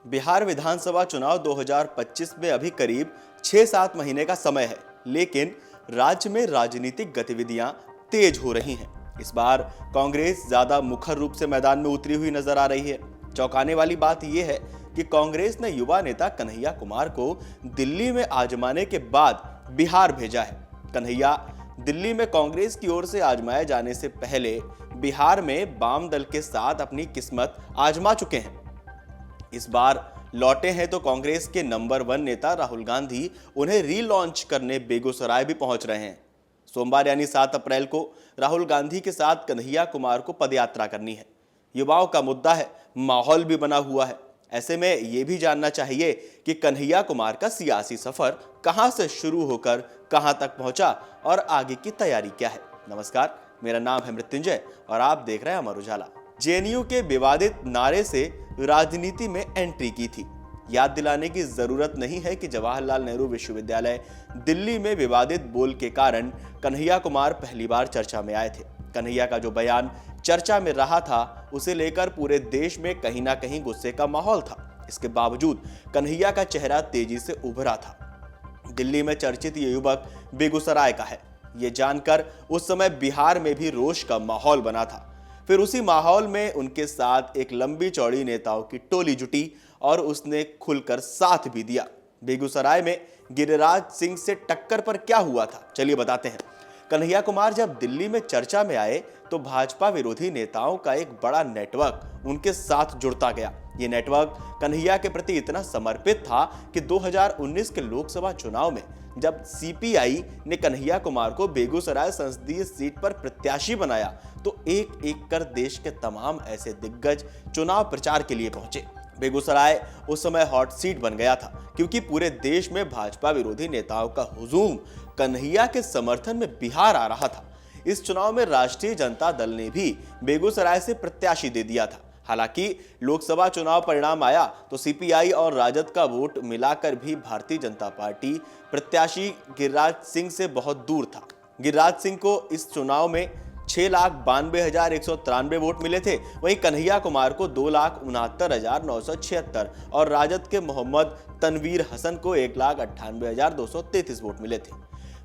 बिहार विधानसभा चुनाव 2025 में अभी करीब 6-7 महीने का समय है, लेकिन राज्य में राजनीतिक गतिविधियां तेज हो रही हैं। इस बार कांग्रेस ज्यादा मुखर रूप से मैदान में उतरी हुई नजर आ रही है। चौंकाने वाली बात यह है कि कांग्रेस ने युवा नेता कन्हैया कुमार को दिल्ली में आजमाने के बाद बिहार भेजा है। कन्हैया दिल्ली में कांग्रेस की ओर से आजमाए जाने से पहले बिहार में वाम दल के साथ अपनी किस्मत आजमा चुके हैं। इस बार लौटे हैं तो कांग्रेस के नंबर 1 नेता राहुल गांधी उन्हें रीलॉन्च करने बेगूसराय भी पहुंच रहे हैं। सोमवार यानी 7 अप्रैल को राहुल गांधी के साथ कन्हैया कुमार को पदयात्रा करनी है। युवाओं का मुद्दा है, माहौल भी बना हुआ है। ऐसे में यह भी जानना चाहिए कि कन्हैया कुमार का सियासी सफर कहां से शुरू होकर कहां तक पहुंचा और आगे की तैयारी क्या है। नमस्कार, मेरा नाम है मृत्युंजय और आप देख रहे हैं अमर उजाला। जेएनयू के विवादित नारे से राजनीति में एंट्री की थी। याद दिलाने की जरूरत नहीं है कि जवाहरलाल नेहरू विश्वविद्यालय दिल्ली में विवादित बोल के कारण कन्हैया कुमार पहली बार चर्चा में आए थे। कन्हैया का जो बयान चर्चा में रहा था, उसे लेकर पूरे देश में कहीं ना कहीं गुस्से का माहौल था। इसके बावजूद कन्हैया का चेहरा तेजी से उभरा था। दिल्ली में चर्चित ये युवक बेगूसराय का है। ये जानकर उस समय बिहार में भी रोष का माहौल बना था। फिर उसी माहौल में उनके साथ एक लंबी चौड़ी नेताओं की टोली जुटी और उसने खुलकर साथ भी दिया। बेगूसराय में गिरिराज सिंह से टक्कर पर क्या हुआ था, चलिए बताते हैं। कन्हैया कुमार जब दिल्ली में चर्चा में आए तो भाजपा विरोधी नेताओं का एक बड़ा नेटवर्क उनके साथ जुड़ता गया। ये नेटवर्क कन्हैया के प्रति इतना समर्पित था कि 2019 के लोकसभा चुनाव में जब सीपीआई ने कन्हैया कुमार को बेगूसराय संसदीय सीट पर प्रत्याशी बनाया तो एक एक कर देश के तमाम ऐसे दिग्गज चुनाव प्रचार के लिए पहुंचे। बेगूसराय उस समय हॉट सीट बन गया था, क्योंकि पूरे देश में भाजपा विरोधी नेताओं का हुजूम कन्हैया के समर्थन में बिहार आ रहा था। इस चुनाव में राष्ट्रीय जनता दल ने भी बेगूसराय से प्रत्याशी दे दिया था। हालांकि लोकसभा चुनाव परिणाम आया तो सीपीआई और राजद का वोट मिलाकर भी भारतीय जनता पार्टी प्रत्याशी गिरिराज सिंह से बहुत दूर था। गिरिराज सिंह को इस चुनाव में 6,92,193 वोट मिले थे। वहीं कन्हैया कुमार को 2,69,976 और राजद के मोहम्मद तनवीर हसन को 1,98,233 वोट मिले थे।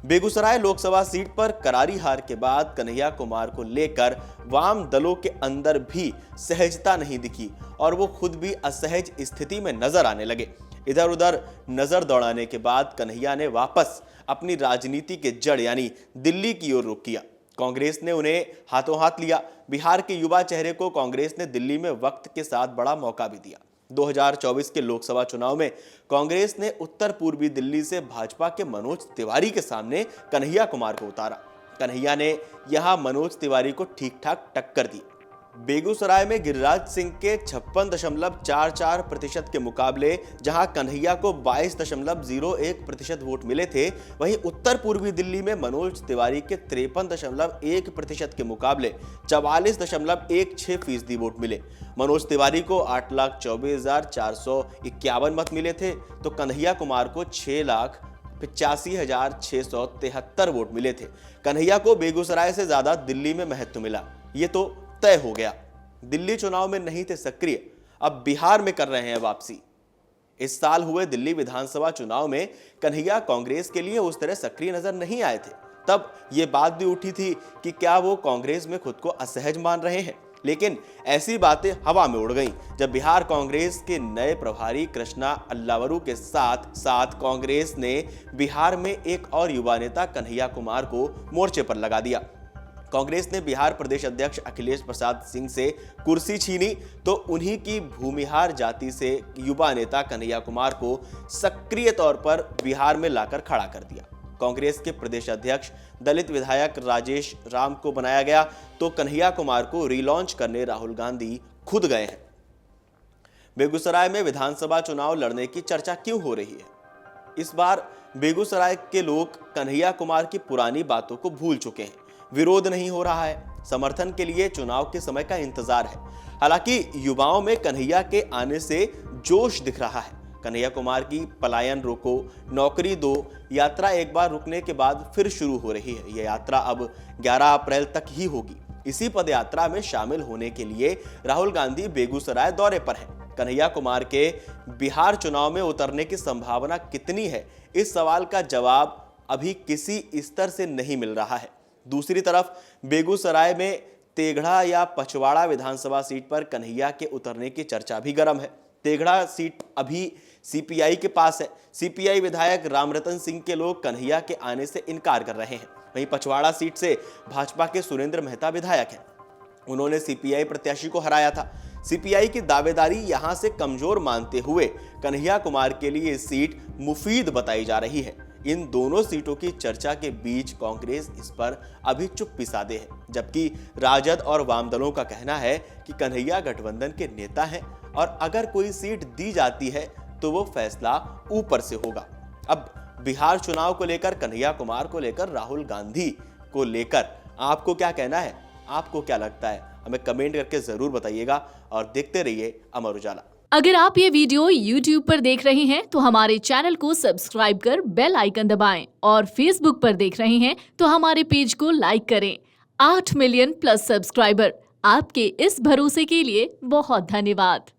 बेगूसराय लोकसभा सीट पर करारी हार के बाद कन्हैया कुमार को लेकर वाम दलों के अंदर भी सहजता नहीं दिखी और वो खुद भी असहज स्थिति में नजर आने लगे। इधर उधर नजर दौड़ाने के बाद कन्हैया ने वापस अपनी राजनीति के जड़ यानी दिल्ली की ओर रुख किया। कांग्रेस ने उन्हें हाथों हाथ लिया। बिहार के युवा चेहरे को कांग्रेस ने दिल्ली में वक्त के साथ बड़ा मौका भी दिया। 2024 के लोकसभा चुनाव में कांग्रेस ने उत्तर पूर्वी दिल्ली से भाजपा के मनोज तिवारी के सामने कन्हैया कुमार को उतारा। कन्हैया ने यहां मनोज तिवारी को ठीक ठाक टक्कर दी। बेगूसराय में गिरिराज सिंह के 56.44% के मुकाबले जहां कन्हैया को 22.01% वोट मिले थे, वहीं उत्तर पूर्वी दिल्ली में मनोज तिवारी के 53.1% के मुकाबले 44.16% वोट मिले। मनोज तिवारी को 8,24,451 मत मिले थे तो कन्हैया कुमार को 6,85,673 वोट मिले थे। कन्हैया को बेगूसराय से ज्यादा दिल्ली में महत्व मिला। ये तो तय हो गया। दिल्ली चुनाव में नहीं थे सक्रिय, अब बिहार में कर रहे हैं वापसी। इस साल हुए दिल्ली विधानसभा चुनाव में कन्हैया कांग्रेस के लिए उस तरह सक्रिय नजर नहीं आए थे। तब यह बात भी उठी थी कि क्या वो कांग्रेस में खुद को असहज मान रहे हैं, लेकिन ऐसी बातें हवा में उड़ गईं जब बिहार कांग्रेस के नए प्रभारी कृष्णा अल्लावरू के साथ साथ कांग्रेस ने बिहार में एक और युवा नेता कन्हैया कुमार को मोर्चे पर लगा दिया। कांग्रेस ने बिहार प्रदेश अध्यक्ष अखिलेश प्रसाद सिंह से कुर्सी छीनी तो उन्हीं की भूमिहार जाति से युवा नेता कन्हैया कुमार को सक्रिय तौर पर बिहार में लाकर खड़ा कर दिया। कांग्रेस के प्रदेश अध्यक्ष दलित विधायक राजेश राम को बनाया गया तो कन्हैया कुमार को रीलॉन्च करने राहुल गांधी खुद गए हैं। बेगूसराय में विधानसभा चुनाव लड़ने की चर्चा क्यों हो रही है? इस बार बेगूसराय के लोग कन्हैया कुमार की पुरानी बातों को भूल चुके हैं। विरोध नहीं हो रहा है, समर्थन के लिए चुनाव के समय का इंतजार है। हालांकि युवाओं में कन्हैया के आने से जोश दिख रहा है। कन्हैया कुमार की पलायन रोको, नौकरी दो यात्रा एक बार रुकने के बाद फिर शुरू हो रही है। यह यात्रा अब 11 अप्रैल तक ही होगी। इसी पदयात्रा में शामिल होने के लिए राहुल गांधी बेगूसराय दौरे पर हैं। कन्हैया कुमार के बिहार चुनाव में उतरने की संभावना कितनी है, इस सवाल का जवाब अभी किसी स्तर से नहीं मिल रहा है। दूसरी तरफ बेगूसराय में तेघड़ा या पचवाड़ा विधानसभा सीट पर कन्हैया के उतरने की चर्चा भी गर्म है। तेघड़ा सीट अभी सीपीआई के पास है। सीपीआई विधायक रामरतन सिंह के लोग कन्हैया के आने से इनकार कर रहे हैं। वहीं पचवाड़ा सीट से भाजपा के सुरेंद्र मेहता विधायक हैं। उन्होंने सीपीआई प्रत्याशी को हराया था। सीपीआई की दावेदारी यहां से कमजोर मानते हुए कन्हैया कुमार के लिए सीट मुफीद बताई जा रही है। इन दोनों सीटों की चर्चा के बीच कांग्रेस इस पर अभी चुप्पी साधे है, जबकि राजद और वाम दलों का कहना है कि कन्हैया गठबंधन के नेता हैं और अगर कोई सीट दी जाती है तो वो फैसला ऊपर से होगा। अब बिहार चुनाव को लेकर, कन्हैया कुमार को लेकर, राहुल गांधी को लेकर आपको क्या कहना है? आपको क्या लगता है? हमें कमेंट करके जरूर बताइएगा और देखते रहिए अमर उजाला। अगर आप ये वीडियो YouTube पर देख रहे हैं तो हमारे चैनल को सब्सक्राइब कर बेल आइकन दबाएं और Facebook पर देख रहे हैं तो हमारे पेज को लाइक करें। 8 मिलियन प्लस सब्सक्राइबर, आपके इस भरोसे के लिए बहुत धन्यवाद।